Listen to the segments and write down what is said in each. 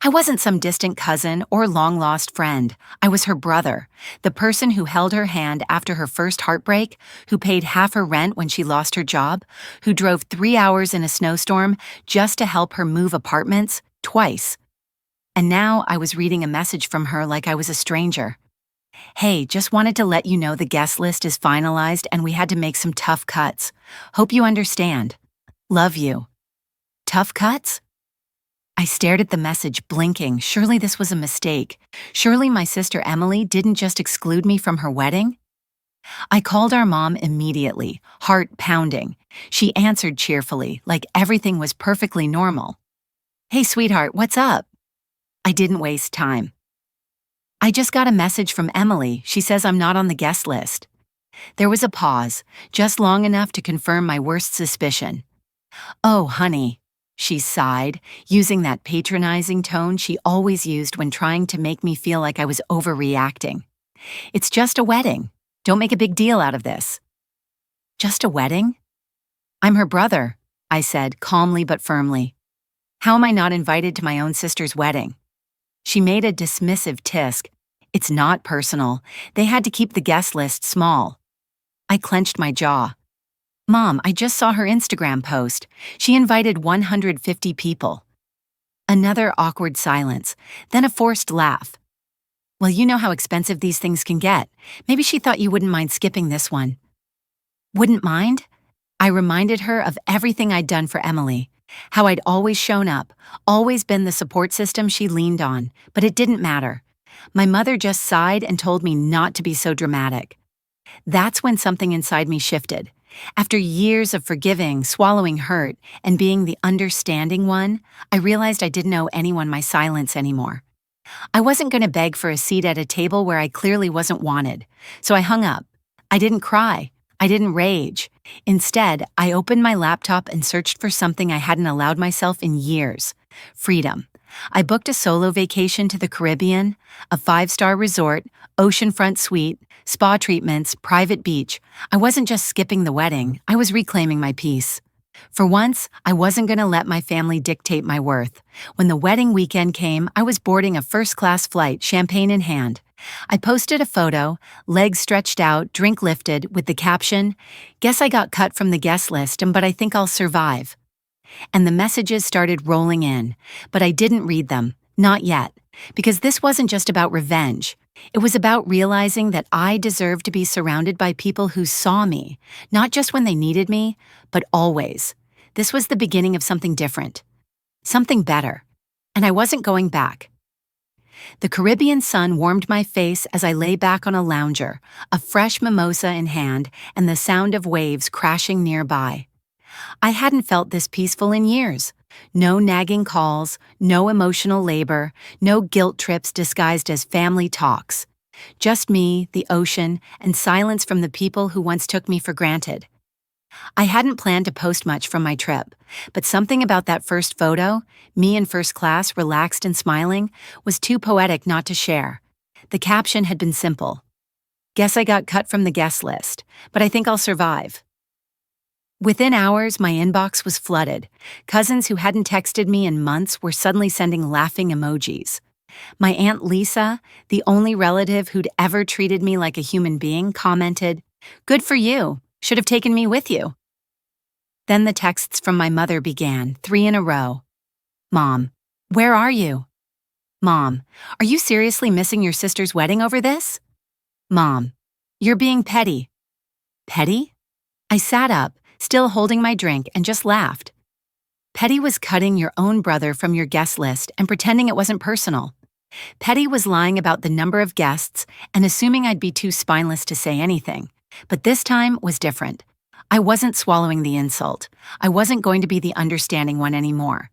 I wasn't some distant cousin or long-lost friend. I was her brother, the person who held her hand after her first heartbreak, who paid half her rent when she lost her job, who drove 3 hours in a snowstorm just to help her move apartments, twice. And now I was reading a message from her like I was a stranger. Hey, just wanted to let you know the guest list is finalized and we had to make some tough cuts. Hope you understand. Love you. Tough cuts? I stared at the message, blinking. Surely this was a mistake. Surely my sister Emily didn't just exclude me from her wedding? I called our mom immediately, heart pounding. She answered cheerfully, like everything was perfectly normal. Hey, sweetheart, what's up? I didn't waste time. I just got a message from Emily. She says I'm not on the guest list. There was a pause, just long enough to confirm my worst suspicion. Oh, honey, she sighed, using that patronizing tone she always used when trying to make me feel like I was overreacting. It's just a wedding. Don't make a big deal out of this. Just a wedding? I'm her brother, I said, calmly but firmly. How am I not invited to my own sister's wedding? She made a dismissive tisk. It's not personal. They had to keep the guest list small. I clenched my jaw. Mom, I just saw her Instagram post. She invited 150 people. Another awkward silence, then a forced laugh. Well, you know how expensive these things can get. Maybe she thought you wouldn't mind skipping this one. Wouldn't mind? I reminded her of everything I'd done for Emily, how I'd always shown up, always been the support system she leaned on, but it didn't matter. My mother just sighed and told me not to be so dramatic. That's when something inside me shifted. After years of forgiving, swallowing hurt, and being the understanding one, I realized I didn't owe anyone my silence anymore. I wasn't going to beg for a seat at a table where I clearly wasn't wanted, so I hung up. I didn't cry. I didn't rage. Instead, I opened my laptop and searched for something I hadn't allowed myself in years: freedom. I booked a solo vacation to the Caribbean, a 5-star resort, oceanfront suite, spa treatments, private beach. I wasn't just skipping the wedding, I was reclaiming my peace. For once, I wasn't going to let my family dictate my worth. When the wedding weekend came, I was boarding a first-class flight, champagne in hand. I posted a photo, legs stretched out, drink lifted, with the caption, "Guess I got cut from the guest list, but I think I'll survive." And the messages started rolling in, but I didn't read them, not yet, because this wasn't just about revenge. It was about realizing that I deserved to be surrounded by people who saw me, not just when they needed me, but always. This was the beginning of something different, something better, and I wasn't going back. The Caribbean sun warmed my face as I lay back on a lounger, a fresh mimosa in hand and the sound of waves crashing nearby. I hadn't felt this peaceful in years. No nagging calls, no emotional labor, no guilt trips disguised as family talks. Just me, the ocean, and silence from the people who once took me for granted. I hadn't planned to post much from my trip, but something about that first photo, me in first class, relaxed and smiling, was too poetic not to share. The caption had been simple. Guess I got cut from the guest list, but I think I'll survive. Within hours, my inbox was flooded. Cousins who hadn't texted me in months were suddenly sending laughing emojis. My Aunt Lisa, the only relative who'd ever treated me like a human being, commented, "Good for you. Should have taken me with you." Then the texts from my mother began, 3 in a row. Mom, where are you? Mom, are you seriously missing your sister's wedding over this? Mom, you're being petty. Petty? I sat up, still holding my drink, and just laughed. Petty was cutting your own brother from your guest list and pretending it wasn't personal. Petty was lying about the number of guests and assuming I'd be too spineless to say anything. But this time was different. I wasn't swallowing the insult. I wasn't going to be the understanding one anymore.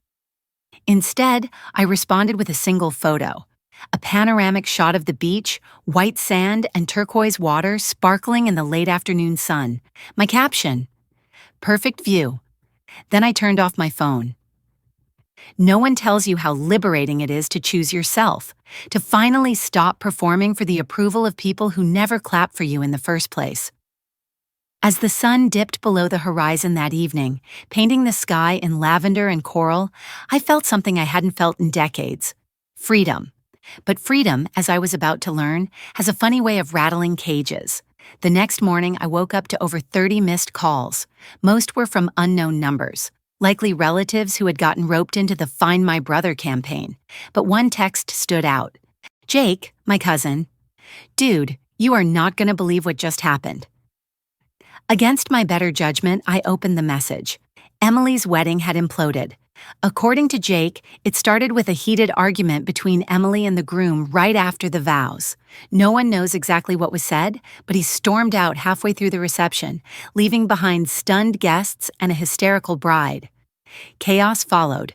Instead, I responded with a single photo. A panoramic shot of the beach, white sand and turquoise water sparkling in the late afternoon sun. My caption, "Perfect view." Then I turned off my phone. No one tells you how liberating it is to choose yourself, to finally stop performing for the approval of people who never clapped for you in the first place. As the sun dipped below the horizon that evening, painting the sky in lavender and coral, I felt something I hadn't felt in decades. freedom. But freedom, as I was about to learn, has a funny way of rattling cages. The next morning, I woke up to over 30 missed calls. Most were from unknown numbers, likely relatives who had gotten roped into the Find My Brother campaign. But one text stood out. Jake, my cousin. Dude, you are not going to believe what just happened. Against my better judgment, I opened the message. Emily's wedding had imploded. According to Jake, it started with a heated argument between Emily and the groom right after the vows. No one knows exactly what was said, but he stormed out halfway through the reception, leaving behind stunned guests and a hysterical bride. Chaos followed.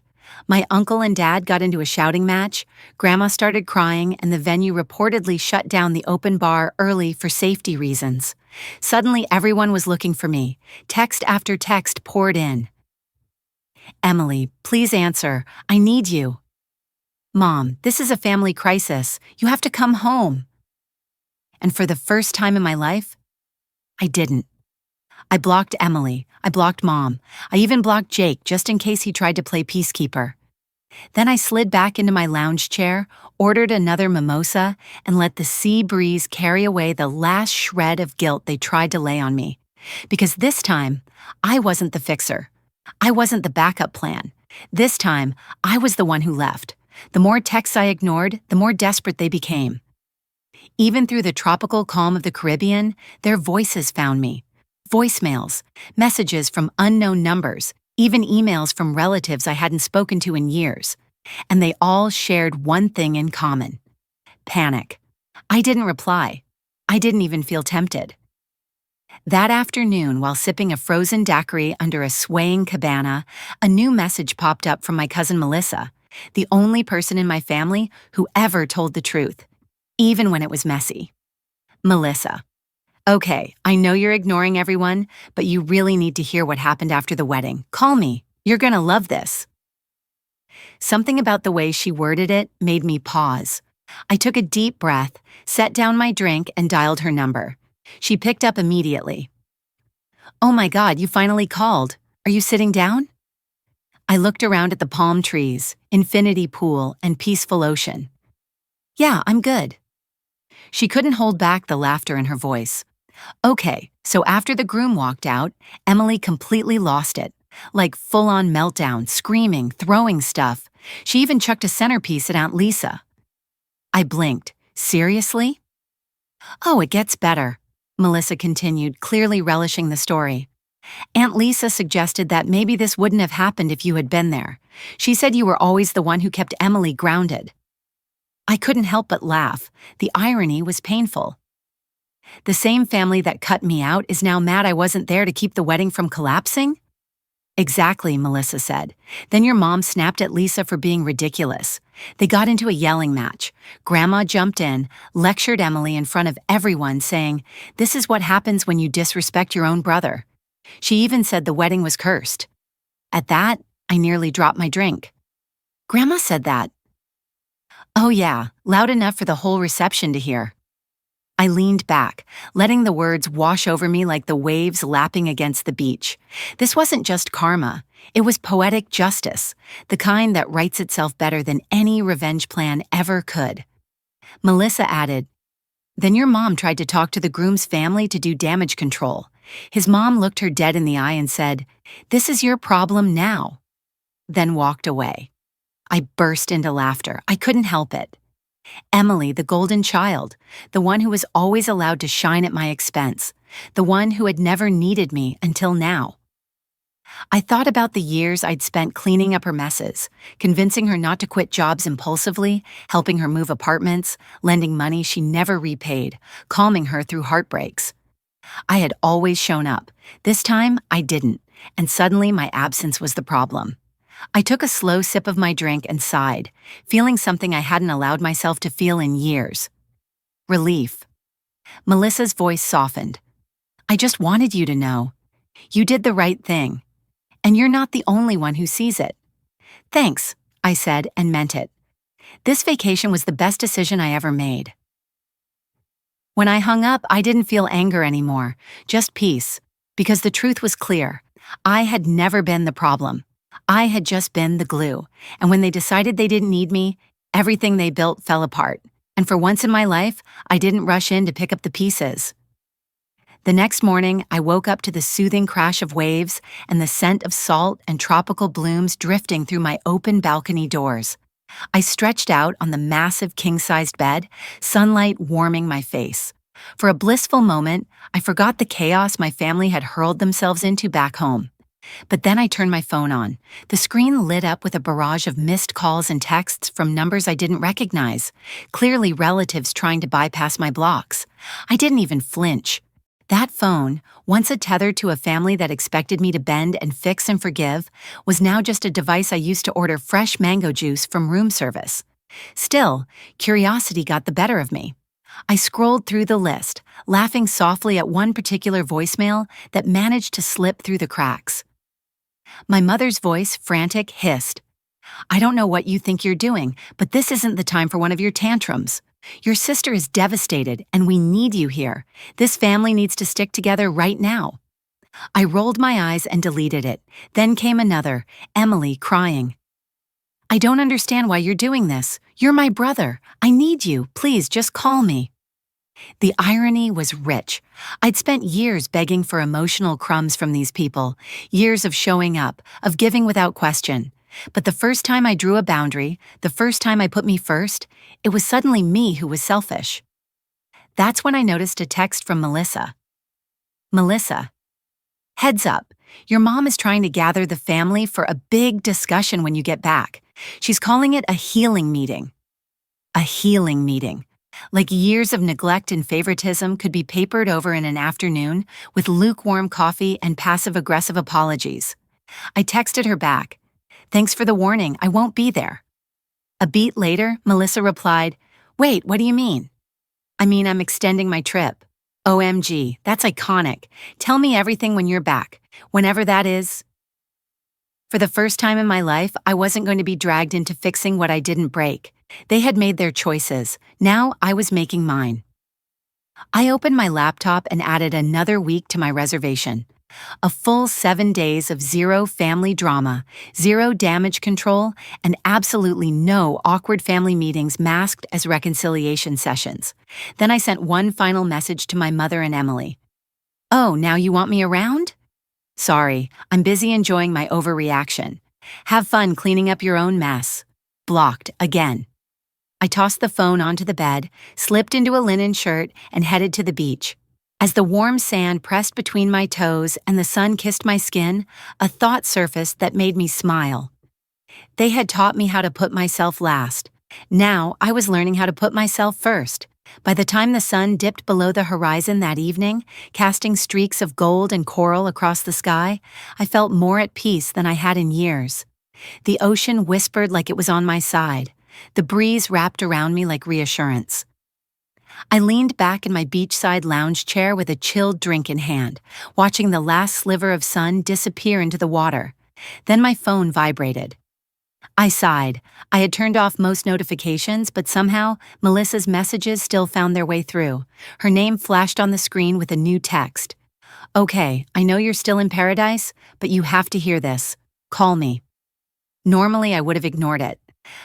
My uncle and dad got into a shouting match, Grandma started crying, and the venue reportedly shut down the open bar early for safety reasons. Suddenly, everyone was looking for me. Text after text poured in. Emily, please answer. I need you. Mom, this is a family crisis. You have to come home. And for the first time in my life, I didn't. I blocked Emily. I blocked Mom. I even blocked Jake just in case he tried to play peacekeeper. Then I slid back into my lounge chair, ordered another mimosa, and let the sea breeze carry away the last shred of guilt they tried to lay on me. Because this time, I wasn't the fixer. I wasn't the backup plan. This time, I was the one who left. The more texts I ignored, the more desperate they became. Even through the tropical calm of the Caribbean, their voices found me. Voicemails, messages from unknown numbers, even emails from relatives I hadn't spoken to in years. And they all shared one thing in common: panic. I didn't reply. I didn't even feel tempted. That afternoon, while sipping a frozen daiquiri under a swaying cabana, a new message popped up from my cousin Melissa, the only person in my family who ever told the truth, even when it was messy. Melissa. Okay, I know you're ignoring everyone, but you really need to hear what happened after the wedding. Call me. You're gonna love this. Something about the way she worded it made me pause. I took a deep breath, set down my drink, and dialed her number. She picked up immediately. Oh my God, you finally called. Are you sitting down? I looked around at the palm trees, infinity pool, and peaceful ocean. Yeah, I'm good. She couldn't hold back the laughter in her voice. Okay, so after the groom walked out, Emily completely lost it. Like full-on meltdown, screaming, throwing stuff. She even chucked a centerpiece at Aunt Lisa. I blinked. Seriously? Oh, it gets better, Melissa continued, clearly relishing the story. Aunt Lisa suggested that maybe this wouldn't have happened if you had been there. She said you were always the one who kept Emily grounded. I couldn't help but laugh. The irony was painful. The same family that cut me out is now mad I wasn't there to keep the wedding from collapsing? Exactly, Melissa said. Then your mom snapped at Lisa for being ridiculous. They got into a yelling match. Grandma jumped in, lectured Emily in front of everyone, saying, "This is what happens when you disrespect your own brother." She even said the wedding was cursed. At that, I nearly dropped my drink. Grandma said that. Oh yeah, loud enough for the whole reception to hear. I leaned back, letting the words wash over me like the waves lapping against the beach. This wasn't just karma. It was poetic justice, the kind that writes itself better than any revenge plan ever could. Melissa added, Then your mom tried to talk to the groom's family to do damage control. His mom looked her dead in the eye and said, "This is your problem now," then walked away. I burst into laughter. I couldn't help it. Emily, the golden child, the one who was always allowed to shine at my expense, the one who had never needed me until now. I thought about the years I'd spent cleaning up her messes, convincing her not to quit jobs impulsively, helping her move apartments, lending money she never repaid, calming her through heartbreaks. I had always shown up. This time, I didn't, and suddenly my absence was the problem. I took a slow sip of my drink and sighed, feeling something I hadn't allowed myself to feel in years. Relief. Melissa's voice softened. I just wanted you to know. You did the right thing. And you're not the only one who sees it. Thanks, I said and meant it. This vacation was the best decision I ever made. When I hung up, I didn't feel anger anymore, just peace, because the truth was clear. I had never been the problem. I had just been the glue, and when they decided they didn't need me, Everything they built fell apart, and for once in my life, I didn't rush in to pick up the pieces. The next morning, I woke up to the soothing crash of waves and the scent of salt and tropical blooms drifting through my open balcony doors. I stretched out on the massive king-sized bed, sunlight warming my face. For a blissful moment, I forgot the chaos my family had hurled themselves into back home. But then I turned my phone on. The screen lit up with a barrage of missed calls and texts from numbers I didn't recognize, clearly relatives trying to bypass my blocks. I didn't even flinch. That phone, once a tether to a family that expected me to bend and fix and forgive, was now just a device I used to order fresh mango juice from room service. Still, curiosity got the better of me. I scrolled through the list, laughing softly at one particular voicemail that managed to slip through the cracks. My mother's voice, frantic, hissed, "I don't know what you think you're doing, but this isn't the time for one of your tantrums. Your sister is devastated, and we need you here. This family needs to stick together right now." I rolled my eyes and deleted it. Then came another, Emily, crying. "I don't understand why you're doing this. You're my brother. I need you. Please, just call me." The irony was rich. I'd spent years begging for emotional crumbs from these people, years of showing up, of giving without question. But the first time I drew a boundary, the first time I put me first, it was suddenly me who was selfish. That's when I noticed a text from Melissa. "Melissa, heads up, your mom is trying to gather the family for a big discussion when you get back. She's calling it a healing meeting." A healing meeting. Like years of neglect and favoritism could be papered over in an afternoon with lukewarm coffee and passive-aggressive apologies. I texted her back, "Thanks for the warning, I won't be there." A beat later, Melissa replied, "Wait, what do you mean?" "I mean, I'm extending my trip." "OMG, that's iconic. Tell me everything when you're back, whenever that is." For the first time in my life, I wasn't going to be dragged into fixing what I didn't break. They had made their choices. Now I was making mine. I opened my laptop and added another week to my reservation. A full 7 days of zero family drama, zero damage control, and absolutely no awkward family meetings masked as reconciliation sessions. Then I sent one final message to my mother and Emily. "Oh, now you want me around? Sorry, I'm busy enjoying my overreaction. Have fun cleaning up your own mess." Blocked again. I tossed the phone onto the bed, slipped into a linen shirt, and headed to the beach. As the warm sand pressed between my toes and the sun kissed my skin, a thought surfaced that made me smile. They had taught me how to put myself last. Now I was learning how to put myself first. By the time the sun dipped below the horizon that evening, casting streaks of gold and coral across the sky, I felt more at peace than I had in years. The ocean whispered like it was on my side. The breeze wrapped around me like reassurance. I leaned back in my beachside lounge chair with a chilled drink in hand, watching the last sliver of sun disappear into the water. Then my phone vibrated. I sighed. I had turned off most notifications, but somehow Melissa's messages still found their way through. Her name flashed on the screen with a new text. "Okay, I know you're still in paradise, but you have to hear this. Call me." Normally, I would have ignored it.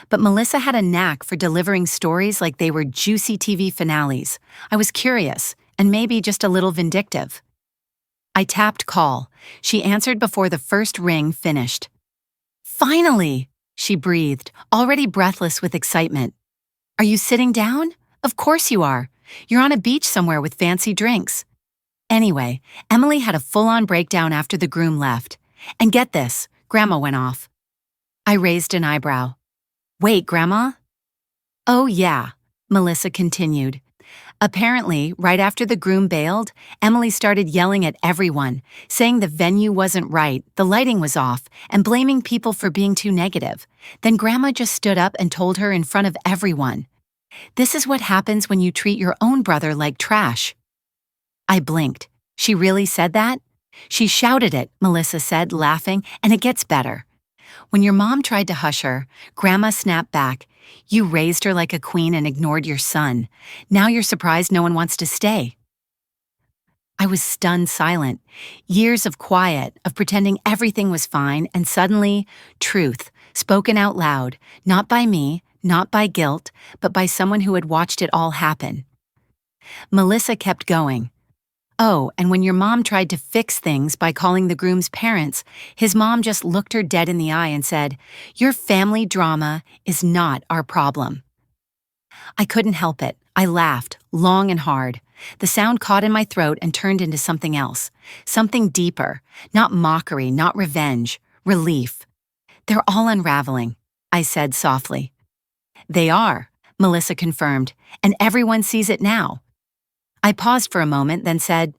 But Melissa had a knack for delivering stories like they were juicy TV finales. I was curious, and maybe just a little vindictive. I tapped call. She answered before the first ring finished. "Finally!" she breathed, already breathless with excitement. "Are you sitting down? Of course you are. You're on a beach somewhere with fancy drinks." Anyway, Emily had a full-on breakdown after the groom left. And get this, Grandma went off. I raised an eyebrow. "Wait, Grandma?" "Oh, yeah," Melissa continued. "Apparently, right after the groom bailed, Emily started yelling at everyone, saying the venue wasn't right, the lighting was off, and blaming people for being too negative. Then Grandma just stood up and told her in front of everyone, 'This is what happens when you treat your own brother like trash.'" I blinked. "She really said that?" "She shouted it," Melissa said, laughing, "and it gets better. When your mom tried to hush her, Grandma snapped back, 'You raised her like a queen and ignored your son. Now you're surprised no one wants to stay.'" I was stunned silent. Years of quiet, of pretending everything was fine, and suddenly, truth, spoken out loud, not by me, not by guilt, but by someone who had watched it all happen. Melissa kept going. Oh, and when your mom tried to fix things by calling the groom's parents, his mom just looked her dead in the eye and said, "Your family drama is not our problem." I couldn't help it. I laughed, long and hard. The sound caught in my throat and turned into something else. Something deeper. Not mockery, not revenge. Relief. "They're all unraveling," I said softly. "They are," Melissa confirmed, "and everyone sees it now." I paused for a moment, then said,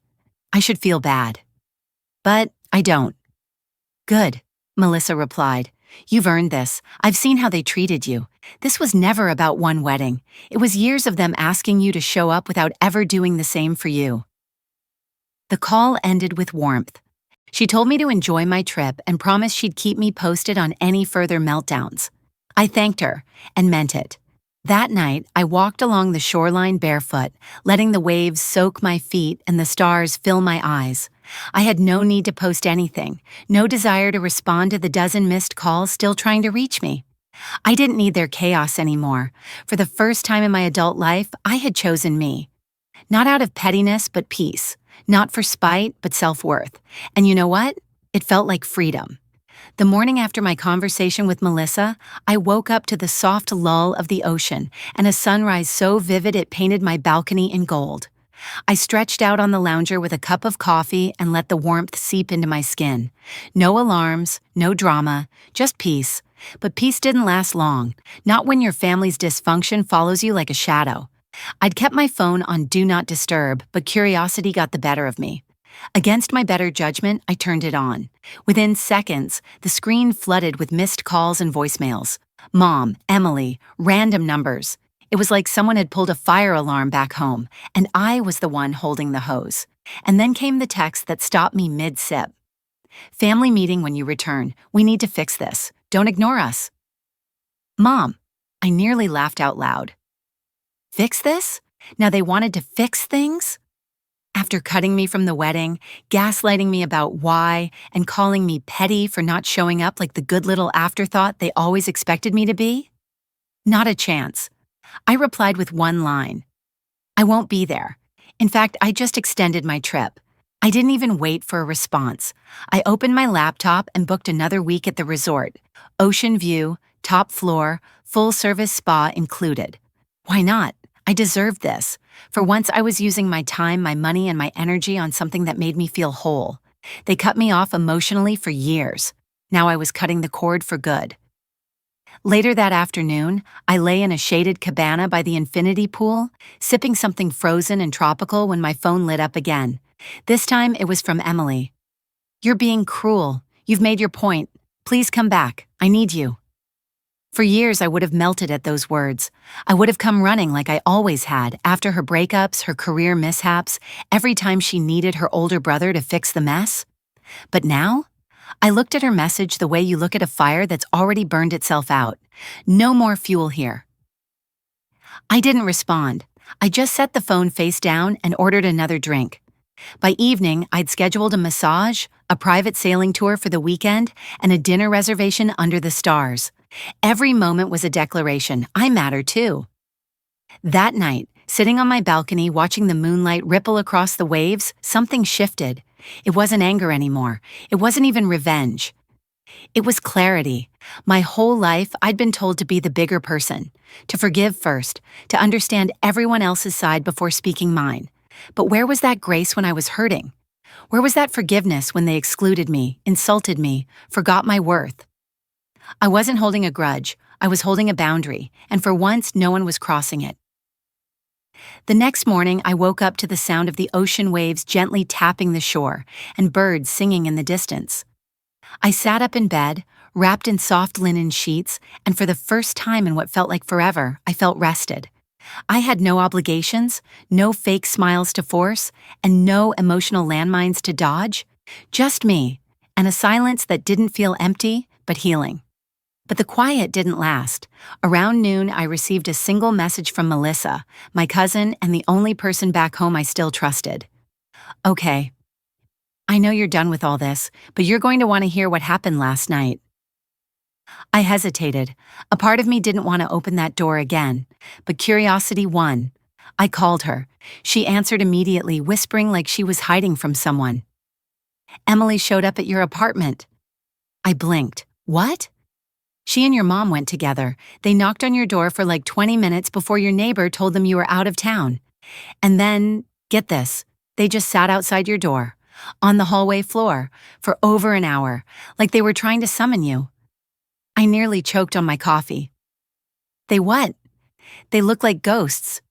"I should feel bad." But I don't. "Good," Melissa replied. "You've earned this. I've seen how they treated you. This was never about one wedding. It was years of them asking you to show up without ever doing the same for you." The call ended with warmth. She told me to enjoy my trip and promised she'd keep me posted on any further meltdowns. I thanked her and meant it. That night, I walked along the shoreline barefoot, letting the waves soak my feet and the stars fill my eyes. I had no need to post anything, no desire to respond to the dozen missed calls still trying to reach me. I didn't need their chaos anymore. For the first time in my adult life, I had chosen me. Not out of pettiness, but peace. Not for spite, but self-worth. And you know what? It felt like freedom. The morning after my conversation with Melissa, I woke up to the soft lull of the ocean and a sunrise so vivid it painted my balcony in gold. I stretched out on the lounger with a cup of coffee and let the warmth seep into my skin. No alarms, no drama, just peace. But peace didn't last long, not when your family's dysfunction follows you like a shadow. I'd kept my phone on Do Not Disturb, but curiosity got the better of me. Against my better judgment, I turned it on. Within seconds, the screen flooded with missed calls and voicemails. Mom, Emily, random numbers. It was like someone had pulled a fire alarm back home, and I was the one holding the hose. And then came the text that stopped me mid-sip. "Family meeting when you return. We need to fix this. Don't ignore us." "Mom," I nearly laughed out loud. Fix this? Now they wanted to fix things? After cutting me from the wedding, gaslighting me about why, and calling me petty for not showing up like the good little afterthought they always expected me to be? Not a chance. I replied with one line. "I won't be there. In fact, I just extended my trip." I didn't even wait for a response. I opened my laptop and booked another week at the resort. Ocean view, top floor, full-service spa included. Why not? I deserved this. For once, I was using my time, my money, and my energy on something that made me feel whole. They cut me off emotionally for years. Now I was cutting the cord for good. Later that afternoon, I lay in a shaded cabana by the infinity pool, sipping something frozen and tropical when my phone lit up again. This time, it was from Emily. "You're being cruel. You've made your point. Please come back. I need you." For years, I would have melted at those words. I would have come running like I always had after her breakups, her career mishaps, every time she needed her older brother to fix the mess. But now, I looked at her message the way you look at a fire that's already burned itself out. No more fuel here. I didn't respond. I just set the phone face down and ordered another drink. By evening, I'd scheduled a massage, a private sailing tour for the weekend, and a dinner reservation under the stars. Every moment was a declaration. I matter too. That night, sitting on my balcony watching the moonlight ripple across the waves, something shifted. It wasn't anger anymore. It wasn't even revenge. It was clarity. My whole life, I'd been told to be the bigger person, to forgive first, to understand everyone else's side before speaking mine. But where was that grace when I was hurting? Where was that forgiveness when they excluded me, insulted me, forgot my worth? I wasn't holding a grudge. I was holding a boundary, and for once, no one was crossing it. The next morning, I woke up to the sound of the ocean waves gently tapping the shore and birds singing in the distance. I sat up in bed, wrapped in soft linen sheets, and for the first time in what felt like forever, I felt rested. I had no obligations, no fake smiles to force, and no emotional landmines to dodge. Just me, and a silence that didn't feel empty, but healing. But the quiet didn't last. Around noon, I received a single message from Melissa, my cousin and the only person back home I still trusted. "Okay, I know you're done with all this, but you're going to want to hear what happened last night." I hesitated. A part of me didn't want to open that door again, but curiosity won. I called her. She answered immediately, whispering like she was hiding from someone. Emily showed up at your apartment. I blinked. What? She and your mom went together. They knocked on your door for like 20 minutes before your neighbor told them you were out of town. And then, get this, they just sat outside your door, on the hallway floor, for over an hour, like they were trying to summon you. I nearly choked on my coffee. They what? They look like ghosts,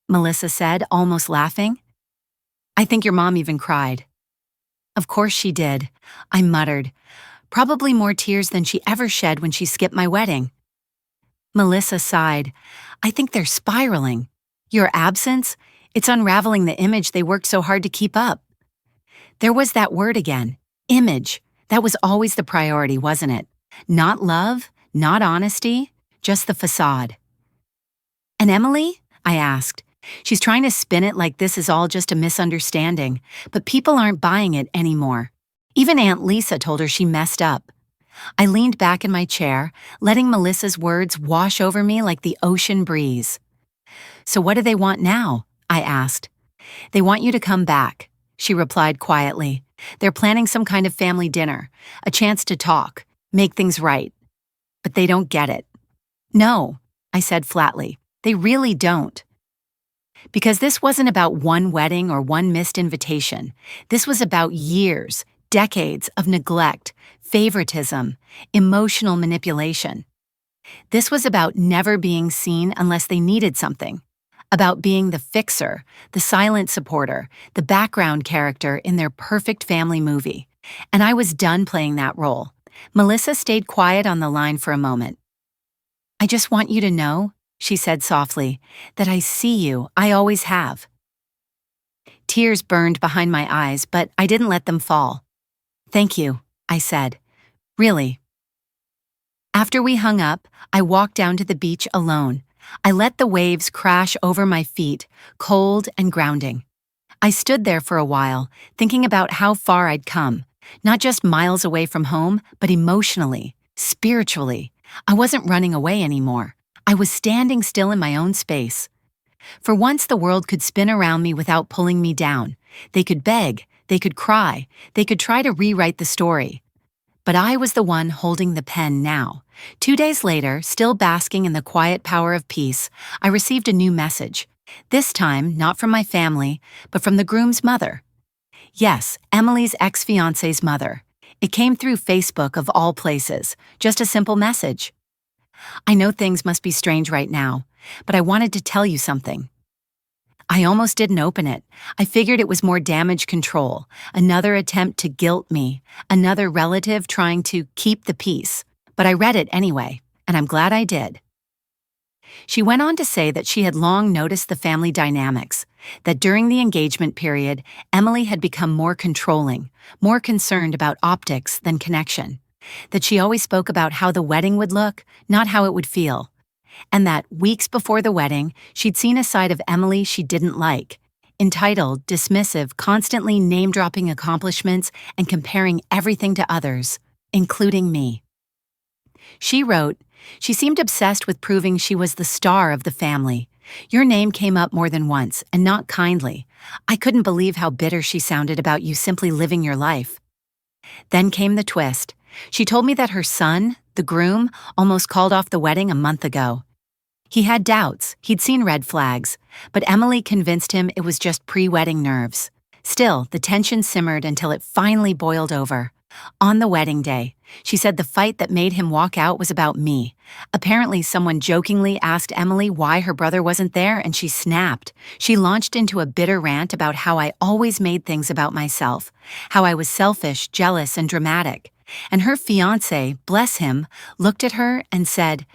Melissa said, almost laughing. I think your mom even cried. Of course she did, I muttered. Probably more tears than she ever shed when she skipped my wedding. Melissa sighed. I think they're spiraling. Your absence? It's unraveling the image they worked so hard to keep up. There was that word again, image. That was always the priority, wasn't it? Not love, not honesty, just the facade. And Emily? I asked. She's trying to spin it like this is all just a misunderstanding, but people aren't buying it anymore. Even Aunt Lisa told her she messed up. I leaned back in my chair, letting Melissa's words wash over me like the ocean breeze. So what do they want now? I asked. They want you to come back, she replied quietly. They're planning some kind of family dinner, a chance to talk, make things right. But they don't get it. No, I said flatly. They really don't. Because this wasn't about one wedding or one missed invitation. This was about years, decades of neglect, favoritism, emotional manipulation. This was about never being seen unless they needed something, about being the fixer, the silent supporter, the background character in their perfect family movie. And I was done playing that role. Melissa stayed quiet on the line for a moment. I just want you to know, she said softly, that I see you, I always have. Tears burned behind my eyes, but I didn't let them fall. Thank you, I said. Really. After we hung up, I walked down to the beach alone. I let the waves crash over my feet, cold and grounding. I stood there for a while, thinking about how far I'd come, not just miles away from home, but emotionally, spiritually. I wasn't running away anymore. I was standing still in my own space. For once, the world could spin around me without pulling me down. They could beg, they could cry, they could try to rewrite the story. But I was the one holding the pen now. 2 days later, still basking in the quiet power of peace, I received a new message. This time, not from my family, but from the groom's mother. Yes, Emily's ex-fiancé's mother. It came through Facebook of all places, just a simple message. I know things must be strange right now, but I wanted to tell you something. I almost didn't open it. I figured it was more damage control, another attempt to guilt me, another relative trying to keep the peace. But I read it anyway, and I'm glad I did. She went on to say that she had long noticed the family dynamics, that during the engagement period, Emily had become more controlling, more concerned about optics than connection, that she always spoke about how the wedding would look, not how it would feel, and that, weeks before the wedding, she'd seen a side of Emily she didn't like, entitled, dismissive, constantly name-dropping accomplishments and comparing everything to others, including me. She wrote, she seemed obsessed with proving she was the star of the family. Your name came up more than once, and not kindly. I couldn't believe how bitter she sounded about you simply living your life. Then came the twist. She told me that her son, the groom, almost called off the wedding a month ago. He had doubts, he'd seen red flags, but Emily convinced him it was just pre-wedding nerves. Still, the tension simmered until it finally boiled over. On the wedding day, she said the fight that made him walk out was about me. Apparently, someone jokingly asked Emily why her brother wasn't there, and she snapped. She launched into a bitter rant about how I always made things about myself, how I was selfish, jealous, and dramatic. And her fiancé, bless him, looked at her and said,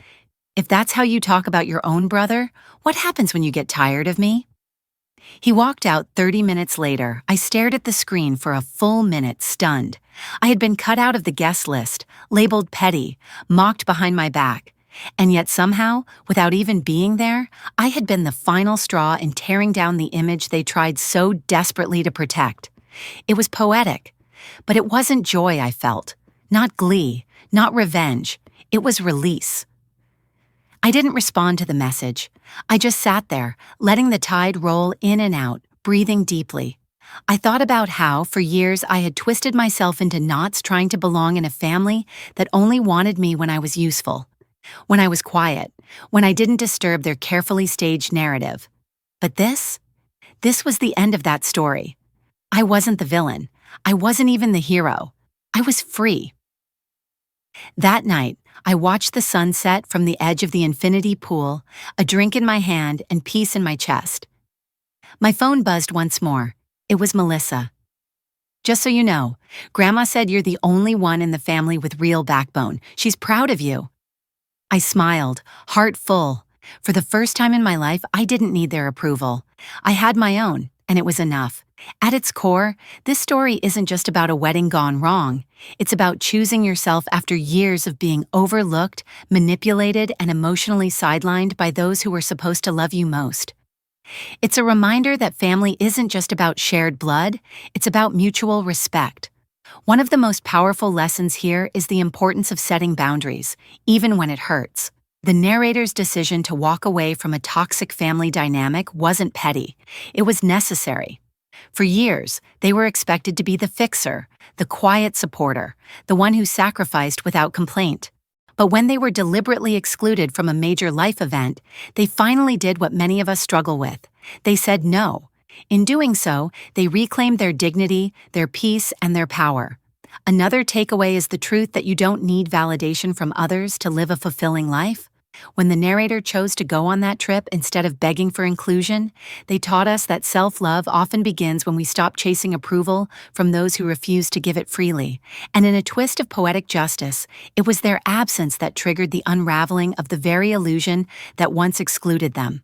"If that's how you talk about your own brother, what happens when you get tired of me?" He walked out 30 minutes later. I stared at the screen for a full minute, stunned. I had been cut out of the guest list, labeled petty, mocked behind my back. And yet somehow, without even being there, I had been the final straw in tearing down the image they tried so desperately to protect. It was poetic, but it wasn't joy I felt. Not glee, not revenge. It was release. I didn't respond to the message. I just sat there, letting the tide roll in and out, breathing deeply. I thought about how, for years, I had twisted myself into knots trying to belong in a family that only wanted me when I was useful, when I was quiet, when I didn't disturb their carefully staged narrative. But this was the end of that story. I wasn't the villain. I wasn't even the hero. I was free. That night, I watched the sun set from the edge of the infinity pool, a drink in my hand and peace in my chest. My phone buzzed once more. It was Melissa. "Just so you know, Grandma said you're the only one in the family with real backbone. She's proud of you." I smiled, heart full. For the first time in my life, I didn't need their approval. I had my own, and it was enough. At its core, this story isn't just about a wedding gone wrong. It's about choosing yourself after years of being overlooked, manipulated, and emotionally sidelined by those who were supposed to love you most. It's a reminder that family isn't just about shared blood, it's about mutual respect. One of the most powerful lessons here is the importance of setting boundaries, even when it hurts. The narrator's decision to walk away from a toxic family dynamic wasn't petty. It was necessary. For years, they were expected to be the fixer, the quiet supporter, the one who sacrificed without complaint. But when they were deliberately excluded from a major life event, they finally did what many of us struggle with. They said no. In doing so, they reclaimed their dignity, their peace, and their power. Another takeaway is the truth that you don't need validation from others to live a fulfilling life. When the narrator chose to go on that trip instead of begging for inclusion, they taught us that self-love often begins when we stop chasing approval from those who refuse to give it freely. And in a twist of poetic justice, it was their absence that triggered the unraveling of the very illusion that once excluded them.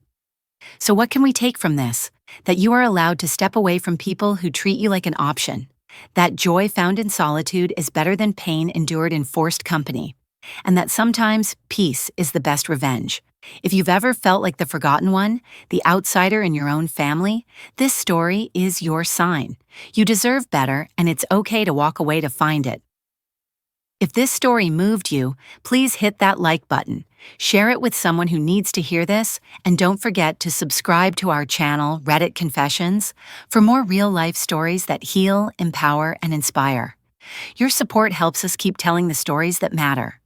So what can we take from this? That you are allowed to step away from people who treat you like an option. That joy found in solitude is better than pain endured in forced company. And that sometimes peace is the best revenge. If you've ever felt like the forgotten one, the outsider in your own family, this story is your sign. You deserve better, and it's okay to walk away to find it. If this story moved you, please hit that like button. Share it with someone who needs to hear this, and don't forget to subscribe to our channel, Reddit Confessions, for more real-life stories that heal, empower, and inspire. Your support helps us keep telling the stories that matter.